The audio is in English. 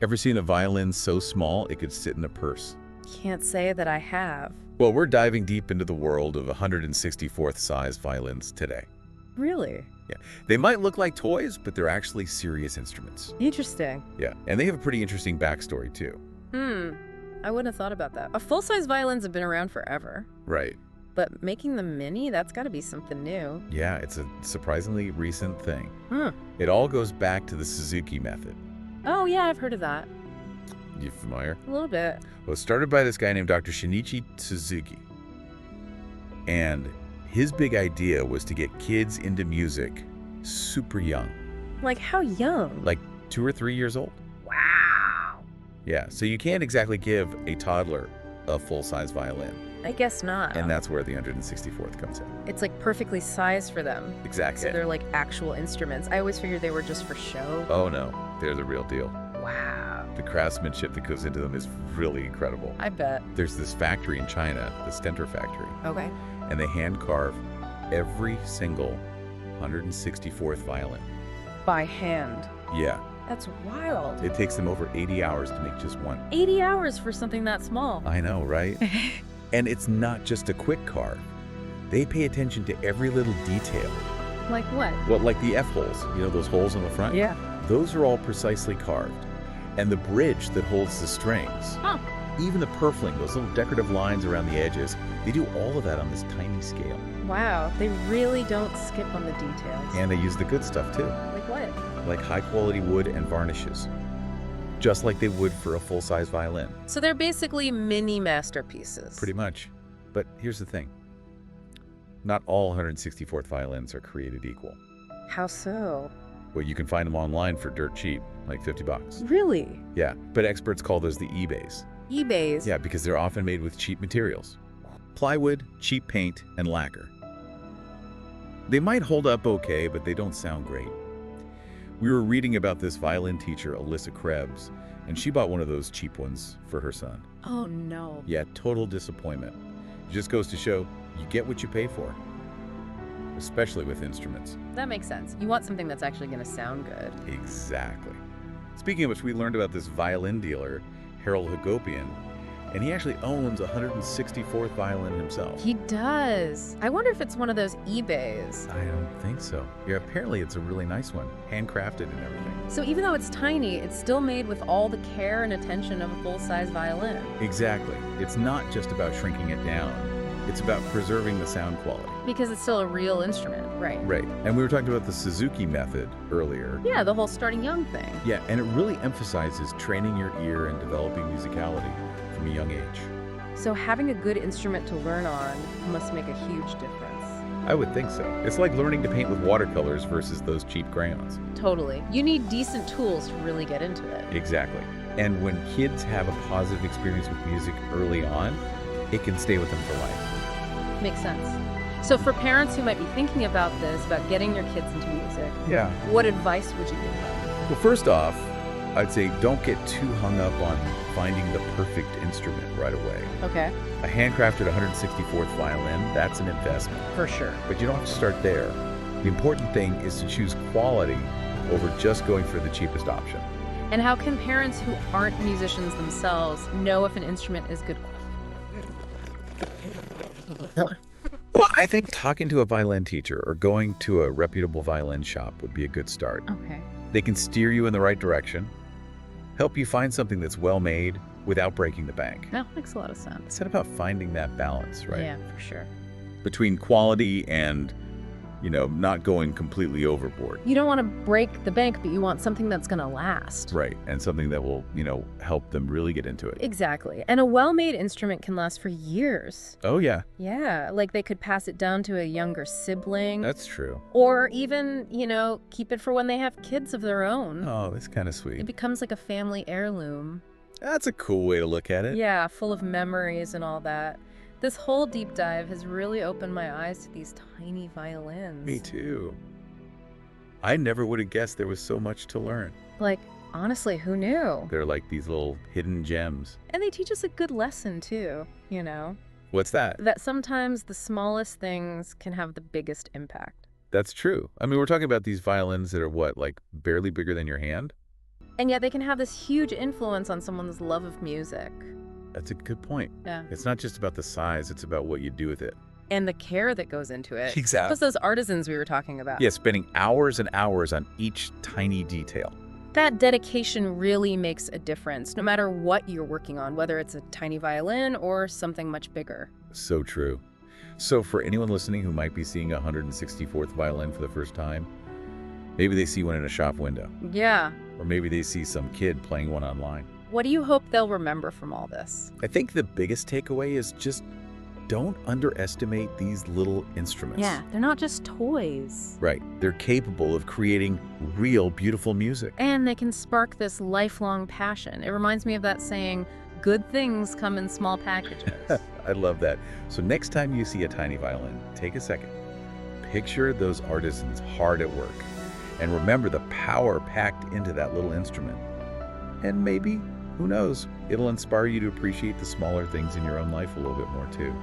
Ever seen a violin so small it could sit in a purse? Can't say that I have. Well, we're diving deep into the world of 164th size violins today. Really? Yeah, they might look like toys, but they're actually serious instruments. Interesting. Yeah, and they have a pretty interesting backstory too. I wouldn't have thought about that. Full-size violins have been around forever. Right. But making them mini, that's got to be something new. Yeah, it's a surprisingly recent thing. Huh. It all goes back to the Suzuki method. Oh, yeah, I've heard of that. You familiar? A little bit. Well, it started by this guy named Dr. Shinichi Suzuki. And his big idea was to get kids into music super young. Like how young? Like 2 or 3 years old. Wow. Yeah, so you can't exactly give a toddler a full-size violin. I guess not. And that's where the 164th comes in. It's like perfectly sized for them. Exactly. So they're like actual instruments. I always figured they were just for show. Oh no, they're the real deal. Wow. The craftsmanship that goes into them is really incredible. I bet. There's this factory in China, the Stentor factory, Okay. and they hand carve every single 164th violin. By hand. Yeah, That's wild. it takes them over 80 hours to make just one. 80 hours for something that small. I know, right? And it's not just a quick carve. They pay attention to every little detail. Like what? Well, like the F-holes, you know those holes on the front? Yeah. Those are all precisely carved. And the bridge that holds the strings, Huh. even the purfling, those little decorative lines around the edges, they do all of that on this tiny scale. Wow. They really don't skip on the details. And they use the good stuff too, Like what? like high quality wood and varnishes, just like they would for a full-size violin, So they're basically mini masterpieces. pretty much. But here's the thing. Not all 164th violins are created equal. How so? Well, you can find them online for dirt cheap, like 50 bucks. Really? Yeah, but experts call those the eBays. eBays? Yeah, because they're often made with cheap materials. Plywood, cheap paint, and lacquer. They might hold up okay, but they don't sound great. We were reading about this violin teacher, Alyssa Krebs, and she bought one of those cheap ones for her son. Oh no. Yeah, total disappointment. It just goes to show you get what you pay for, especially with instruments. That makes sense. You want something that's actually going to sound good. Exactly. Speaking of which, we learned about this violin dealer, Harold Hagopian, and he actually owns a 164th violin himself. He does. I wonder if it's one of those eBays. I don't think so. Yeah, apparently it's a really nice one, handcrafted and everything. So even though it's tiny, it's still made with all the care and attention of a full-size violin. Exactly. It's not just about shrinking it down. It's about preserving the sound quality. Because it's still a real instrument, right? Right. And we were talking about the Suzuki method earlier. Yeah, the whole starting young thing. Yeah, and it really emphasizes training your ear and developing musicality from a young age. So having a good instrument to learn on must make a huge difference. I would think so. It's like learning to paint with watercolors versus those cheap crayons. Totally. You need decent tools to really get into it. Exactly. And when kids have a positive experience with music early on, it can stay with them for life. Makes sense. So for parents who might be thinking about this, about getting their kids into music, Yeah. what advice would you give them? Well, first off, I'd say don't get too hung up on finding the perfect instrument right away. Okay. A handcrafted 164th violin, that's an investment. For sure. But you don't have to start there. The important thing is to choose quality over just going for the cheapest option. And how can parents who aren't musicians themselves know if an instrument is good quality? Well, I think talking to a violin teacher or going to a reputable violin shop would be a good start. Okay. They can steer you in the right direction, help you find something that's well made without breaking the bank. That makes a lot of sense. It's about finding that balance, right? Yeah, for sure. Between quality and, not going completely overboard. You don't want to break the bank, but you want something that's going to last. Right, and something that will, help them really get into it. Exactly. And a well-made instrument can last for years. Oh, yeah, Yeah, like they could pass it down to a younger sibling. that's true. Or even, keep it for when they have kids of their own. Oh, that's kind of It sweet. becomes like a family heirloom. That's a cool way to look at it. Yeah, full of memories and all that. This whole deep dive has really opened my eyes to these tiny violins. Me too. I never would have guessed there was so much to learn. Like, honestly, who knew? They're like these little hidden gems. And they teach us a good lesson, too, What's that? that sometimes the smallest things can have the biggest impact. That's true. I mean, we're talking about these violins that are what, like barely bigger than your hand? And yet they can have this huge influence on someone's love of music. That's a good point. Yeah. It's not just about the size, it's about what you do with it. And the care that goes into it. Exactly. Plus those artisans we were talking about. Yeah, spending hours and hours on each tiny detail. That dedication really makes a difference, no matter what you're working on, whether it's a tiny violin or something much bigger. So true. So for anyone listening who might be seeing a 164th violin for the first time, maybe they see one in a shop window. Yeah. Or maybe they see some kid playing one online. What do you hope they'll remember from all this? I think the biggest takeaway is just don't underestimate these little instruments. Yeah, they're not just toys. Right. They're capable of creating real beautiful music. And they can spark this lifelong passion. It reminds me of that saying, good things come in small packages. I love that. So next time you see a tiny violin, take a second. Picture those artisans hard at work. And remember the power packed into that little instrument. And maybe, who knows, it'll inspire you to appreciate the smaller things in your own life a little bit more too.